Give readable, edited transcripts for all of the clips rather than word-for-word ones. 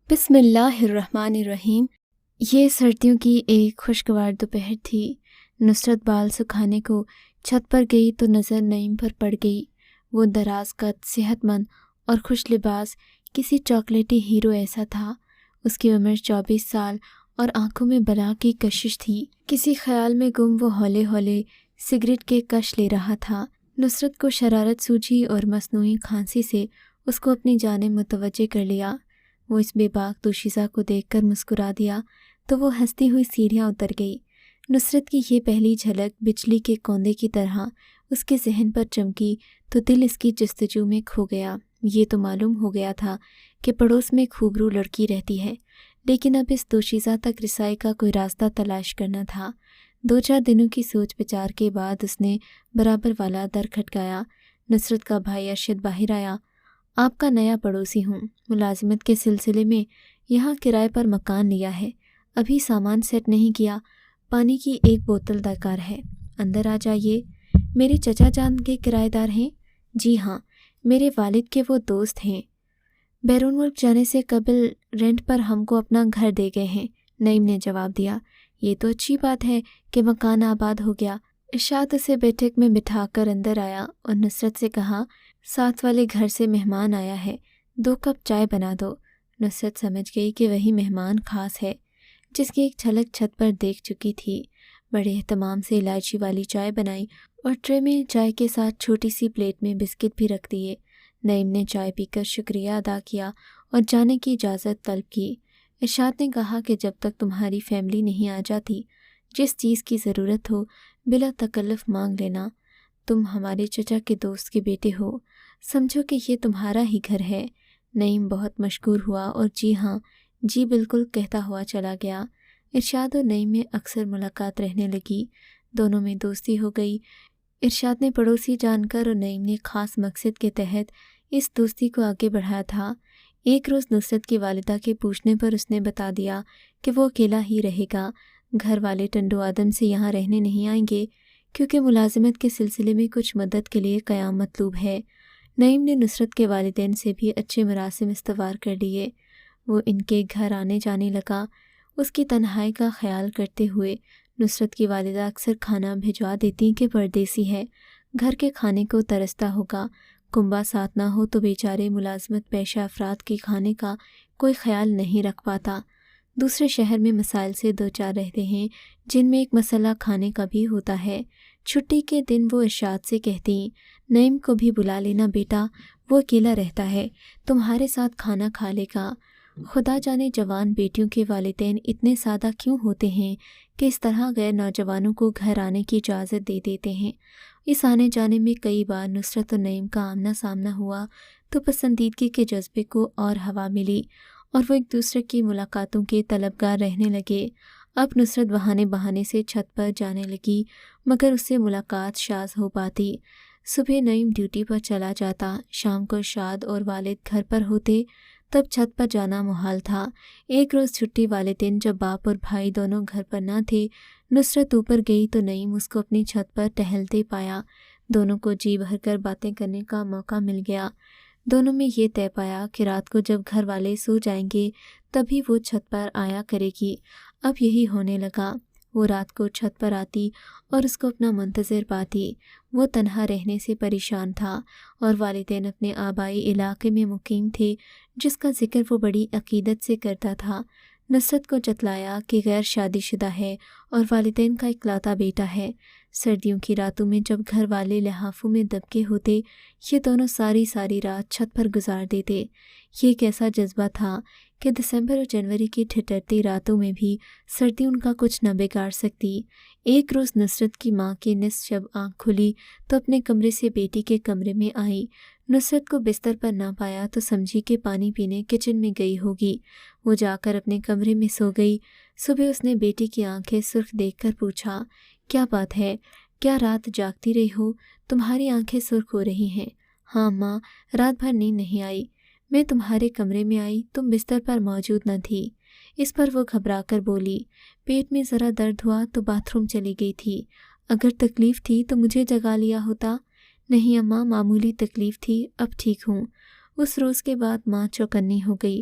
بسم اللہ الرحمن الرحیم۔ یہ سردیوں کی ایک خوشگوار دوپہر تھی۔ نصرت بال سکھانے کو چھت پر گئی تو نظر نعیم پر پڑ گئی۔ وہ دراز قد، صحت مند اور خوش لباس کسی چاکلیٹی ہیرو ایسا تھا۔ اس کی عمر 24 سال اور آنکھوں میں بلا کی کشش تھی۔ کسی خیال میں گم وہ ہولے ہولے سگریٹ کے کش لے رہا تھا۔ نصرت کو شرارت سوجی اور مصنوعی کھانسی سے اس کو اپنی جانب متوجہ کر لیا۔ وہ اس بے باک دوشیزہ کو دیکھ کر مسکرا دیا تو وہ ہنستی ہوئی سیڑھیاں اتر گئی۔ نصرت کی یہ پہلی جھلک بجلی کے کوندے کی طرح اس کے ذہن پر چمکی تو دل اس کی جستجو میں کھو گیا۔ یہ تو معلوم ہو گیا تھا کہ پڑوس میں خوبرو لڑکی رہتی ہے، لیکن اب اس دوشیزہ تک رسائی کا کوئی راستہ تلاش کرنا تھا۔ 2-4 دنوں کی سوچ بچار کے بعد اس نے برابر والا در کھٹکایا۔ نصرت کا بھائی ارشد باہر آیا۔ آپ کا نیا پڑوسی ہوں، ملازمت کے سلسلے میں یہاں کرائے پر مکان لیا ہے، ابھی سامان سیٹ نہیں کیا، پانی کی ایک بوتل درکار ہے، اندر آ جائیے۔ میرے چچا جان کے کرایہ دار ہیں؟ جی ہاں، میرے والد کے وہ دوست ہیں، بیرون ملک جانے سے قبل رینٹ پر ہم کو اپنا گھر دے گئے ہیں، نعیم نے جواب دیا۔ یہ تو اچھی بات ہے کہ مکان آباد ہو گیا۔ ارشاد اسے بیٹھک میں بٹھا کر اندر آیا اور نصرت سے کہا، ساتھ والے گھر سے مہمان آیا ہے، 2 کپ چائے بنا دو۔ نصرت سمجھ گئی کہ وہی مہمان خاص ہے جس کی ایک جھلک چھت پر دیکھ چکی تھی۔ بڑے اہتمام سے الائچی والی چائے بنائی اور ٹرے میں چائے کے ساتھ چھوٹی سی پلیٹ میں بسکٹ بھی رکھ دیے۔ نعیم نے چائے پی کر شکریہ ادا کیا اور جانے کی اجازت طلب کی۔ ارشاد نے کہا کہ جب تک تمہاری فیملی نہیں آ جاتی، جس چیز کی ضرورت ہو بلا تکلف مانگ لینا۔ تم ہمارے چچا کے دوست کے بیٹے ہو، سمجھو کہ یہ تمہارا ہی گھر ہے۔ نعیم بہت مشکور ہوا اور جی ہاں، جی بالکل کہتا ہوا چلا گیا۔ ارشاد اور نعیم میں اکثر ملاقات رہنے لگی، دونوں میں دوستی ہو گئی۔ ارشاد نے پڑوسی جان کر اور نعیم نے خاص مقصد کے تحت اس دوستی کو آگے بڑھایا تھا۔ ایک روز نصرت کی والدہ کے پوچھنے پر اس نے بتا دیا کہ وہ اکیلا ہی رہے گا، گھر والے ٹنڈو آدم سے یہاں رہنے نہیں آئیں گے کیونکہ ملازمت کے سلسلے میں کچھ مدد کے لیے قیام مطلوب ہے۔ نعیم نے نصرت کے والدین سے بھی اچھے مراسم استوار کر لیے۔ وہ ان کے گھر آنے جانے لگا۔ اس کی تنہائی کا خیال کرتے ہوئے نصرت کی والدہ اکثر کھانا بھجوا دیتی کہ پردیسی ہے، گھر کے کھانے کو ترستا ہوگا، کنبہ ساتھ نہ ہو تو بیچارے ملازمت پیشہ افراد کے کھانے کا کوئی خیال نہیں رکھ پاتا۔ دوسرے شہر میں مسائل سے دوچار رہتے ہیں، جن میں ایک مسئلہ کھانے کا بھی ہوتا ہے۔ چھٹی کے دن وہ ارشاد سے کہتی، نعیم کو بھی بلا لینا بیٹا، وہ اکیلا رہتا ہے، تمہارے ساتھ کھانا کھا لے گا۔ خدا جانے جوان بیٹیوں کے والدین اتنے سادہ کیوں ہوتے ہیں کہ اس طرح غیر نوجوانوں کو گھر آنے کی اجازت دے دیتے ہیں۔ اس آنے جانے میں کئی بار نصرت اور نعیم کا آمنا سامنا ہوا تو پسندیدگی کے جذبے کو اور ہوا ملی اور وہ ایک دوسرے کی ملاقاتوں کے طلبگار رہنے لگے۔ اب نصرت بہانے سے چھت پر جانے لگی مگر اس سے ملاقات شاذ ہو پاتی۔ صبح نعیم ڈیوٹی پر چلا جاتا، شام کو ارشاد اور والد گھر پر ہوتے، تب چھت پر جانا محال تھا۔ ایک روز چھٹی والے دن جب باپ اور بھائی دونوں گھر پر نہ تھے، نصرت اوپر گئی تو نعیم اس کو اپنی چھت پر ٹہلتے پایا۔ دونوں کو جی بھر کر باتیں کرنے کا موقع مل گیا۔ دونوں میں یہ طے پایا کہ رات کو جب گھر والے سو جائیں گے تبھی وہ چھت پر آیا کرے گی۔ اب یہی ہونے لگا۔ وہ رات کو چھت پر آتی اور اس کو اپنا منتظر پاتی۔ وہ تنہا رہنے سے پریشان تھا اور والدین اپنے آبائی علاقے میں مقیم تھے جس کا ذکر وہ بڑی عقیدت سے کرتا تھا۔ نصرت کو جتلایا کہ غیر شادی شدہ ہے اور والدین کا اکلوتا بیٹا ہے۔ سردیوں کی راتوں میں جب گھر والے لحافوں میں دبکے ہوتے، یہ دونوں ساری رات چھت پر گزار دیتے۔ یہ ایک ایسا جذبہ تھا کہ دسمبر اور جنوری کی ٹھٹرتی راتوں میں بھی سردی ان کا کچھ نہ بگاڑ سکتی۔ ایک روز نصرت کی ماں کی نصف شب آنکھ کھلی تو اپنے کمرے سے بیٹی کے کمرے میں آئی۔ نصرت کو بستر پر نہ پایا تو سمجھی کہ پانی پینے کچن میں گئی ہوگی۔ وہ جا کر اپنے کمرے میں سو گئی۔ صبح اس نے بیٹی کی آنکھیں سرخ دیکھ کر پوچھا، کیا بات ہے؟ کیا رات جاگتی رہی ہو؟ تمہاری آنکھیں سرخ ہو رہی ہیں۔ ہاں ماں، رات بھر نیند نہیں آئی، میں تمہارے کمرے میں آئی، تم بستر پر موجود نہ تھی۔ اس پر وہ گھبرا کر بولی، پیٹ میں ذرا درد ہوا تو باتھ روم چلی گئی تھی، اگر تکلیف تھی تو مجھے جگا لیا ہوتا۔ نہیں اماں، معمولی تکلیف تھی، اب ٹھیک ہوں۔ اس روز کے بعد ماں چوکنی ہو گئی۔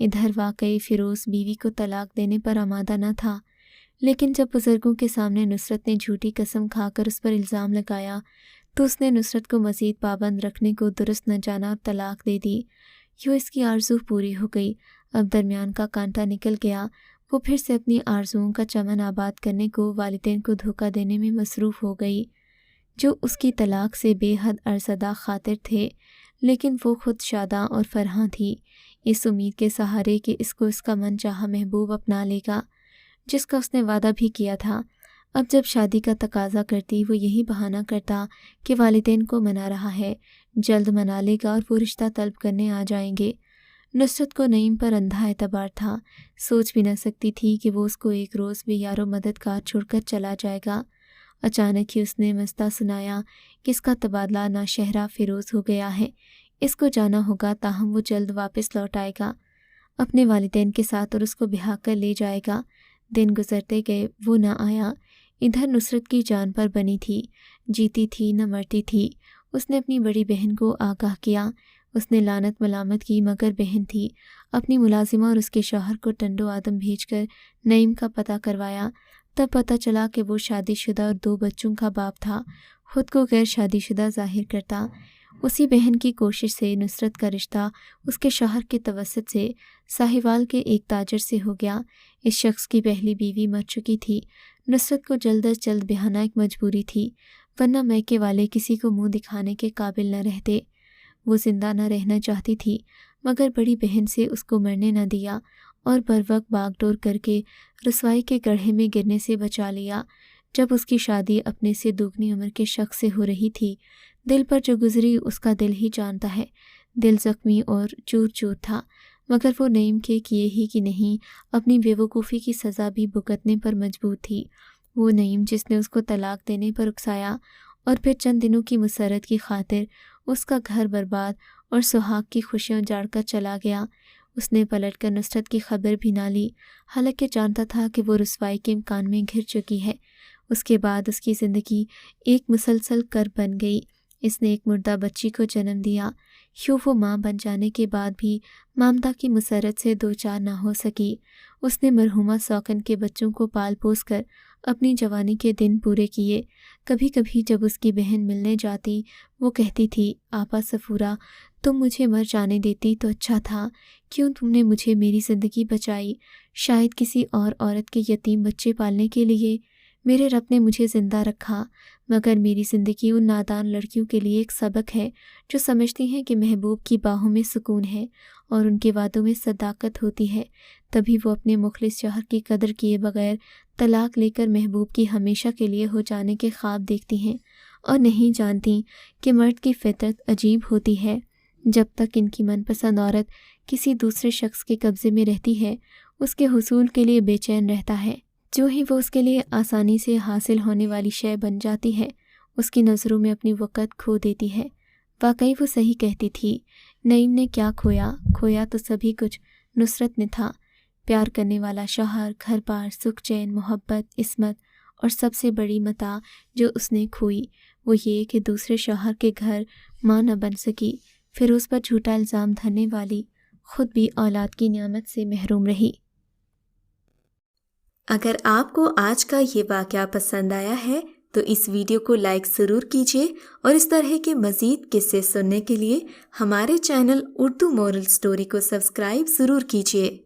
ادھر واقعی فیروز بیوی کو طلاق دینے پر آمادہ نہ تھا، لیکن جب بزرگوں کے سامنے نصرت نے جھوٹی قسم کھا کر اس پر الزام لگایا تو اس نے نصرت کو مزید پابند رکھنے کو درست نہ جانا اور طلاق دے دی۔ یوں اس کی آرزو پوری ہو گئی۔ اب درمیان کا کانٹا نکل گیا۔ وہ پھر سے اپنی آرزوؤں کا چمن آباد کرنے کو، والدین کو دھوکہ دینے میں مصروف ہو گئی، جو اس کی طلاق سے بے حد ارزدہ خاطر تھے، لیکن وہ خود شاداں اور فرحاں تھی، اس امید کے سہارے کہ اس کو اس کا من چاہا محبوب اپنا لے گا، جس کا اس نے وعدہ بھی کیا تھا۔ اب جب شادی کا تقاضا کرتی، وہ یہی بہانہ کرتا کہ والدین کو منا رہا ہے، جلد منا لے گا اور وہ رشتہ طلب کرنے آ جائیں گے۔ نصرت کو نعیم پر اندھا اعتبار تھا، سوچ بھی نہ سکتی تھی کہ وہ اس کو ایک روز بھی یار و مددگار چھوڑ کر چلا جائے گا۔ اچانک ہی اس نے مستہ سنایا کہ اس کا تبادلہ ناشہرہ فیروز ہو گیا ہے، اس کو جانا ہوگا، تاہم وہ جلد واپس لوٹ آئے گا اپنے والدین کے ساتھ اور اس کو بہا کر لے جائے گا۔ دن گزرتے گئے، وہ نہ آیا۔ ادھر نصرت کی جان پر بنی تھی، جیتی تھی نہ مرتی تھی۔ اس نے اپنی بڑی بہن کو آگاہ کیا، اس نے لعنت ملامت کی، مگر بہن تھی۔ اپنی ملازمہ اور اس کے شوہر کو ٹنڈو آدم بھیج کر نعیم کا پتہ کروایا، تب پتہ چلا کہ وہ شادی شدہ اور 2 بچوں کا باپ تھا، خود کو غیر شادی شدہ ظاہر کرتا۔ اسی بہن کی کوشش سے نصرت کا رشتہ اس کے شوہر کے توسط سے ساہیوال کے ایک تاجر سے ہو گیا۔ اس شخص کی پہلی بیوی مر چکی تھی۔ نصرت کو جلد از جلد بہانا ایک مجبوری تھی، ورنہ میکے والے کسی کو منہ دکھانے کے قابل نہ رہتے۔ وہ زندہ نہ رہنا چاہتی تھی، مگر بڑی بہن سے اس کو مرنے نہ دیا اور بروقت باغ ڈور کر کے رسوائی کے گڑھے میں گرنے سے بچا لیا۔ جب اس کی شادی اپنے سے دوگنی عمر کے شخص سے ہو رہی تھی، دل پر جو گزری اس کا دل ہی جانتا ہے۔ دل زخمی اور چور چور تھا، مگر وہ نعیم کے کیے ہی کی نہیں اپنی بے وقوفی کی سزا بھی بھگتنے پر مجبور تھی۔ وہ نعیم جس نے اس کو طلاق دینے پر اکسایا اور پھر چند دنوں کی مسرت کی خاطر اس کا گھر برباد اور سہاگ کی خوشیاں اجاڑ کر چلا گیا۔ اس نے پلٹ کر نصرت کی خبر بھی نہ لی، حالانکہ جانتا تھا کہ وہ رسوائی کے امکان میں گھر چکی ہے۔ اس کے بعد اس کی زندگی ایک مسلسل کرب بن گئی۔ اس نے ایک مردہ بچی کو جنم دیا۔ یوں وہ ماں بن جانے کے بعد بھی مامتا کی مسرت سے دوچار نہ ہو سکی۔ اس نے مرحومہ سوکن کے بچوں کو پال پوس کر اپنی جوانی کے دن پورے کیے۔ کبھی کبھی جب اس کی بہن ملنے جاتی، وہ کہتی تھی، آپا صفورہ، تم مجھے مر جانے دیتی تو اچھا تھا، کیوں تم نے مجھے میری زندگی بچائی؟ شاید کسی اور عورت کے یتیم بچے پالنے کے لیے میرے رب نے مجھے زندہ رکھا، مگر میری زندگی ان نادان لڑکیوں کے لیے ایک سبق ہے جو سمجھتی ہیں کہ محبوب کی باہوں میں سکون ہے اور ان کے وعدوں میں صداقت ہوتی ہے۔ تبھی وہ اپنے مخلص شوہر کی قدر کیے بغیر طلاق لے کر محبوب کی ہمیشہ کے لیے ہو جانے کے خواب دیکھتی ہیں اور نہیں جانتی کہ مرد کی فطرت عجیب ہوتی ہے۔ جب تک ان کی من پسند عورت کسی دوسرے شخص کے قبضے میں رہتی ہے، اس کے حصول کے لیے بے چین رہتا ہے۔ جو ہی وہ اس کے لیے آسانی سے حاصل ہونے والی شے بن جاتی ہے، اس کی نظروں میں اپنی وقت کھو دیتی ہے۔ واقعی وہ صحیح کہتی تھی۔ نعیم نے کیا کھویا؟ کھویا تو سبھی کچھ نصرت نے تھا۔ پیار کرنے والا شوہر، گھر بار، سکھ چین، محبت، عصمت، اور سب سے بڑی متاع جو اس نے کھوئی وہ یہ کہ دوسرے شوہر کے گھر ماں نہ بن سکی، پھر اس پر جھوٹا الزام دھرنے والی خود بھی اولاد کی نعمت سے محروم رہی۔ اگر آپ کو آج کا یہ واقعہ پسند آیا ہے تو اس ویڈیو کو لائک ضرور کیجیے اور اس طرح کے مزید قصے سننے کے لیے ہمارے چینل اردو مورل سٹوری کو سبسکرائب ضرور کیجیے۔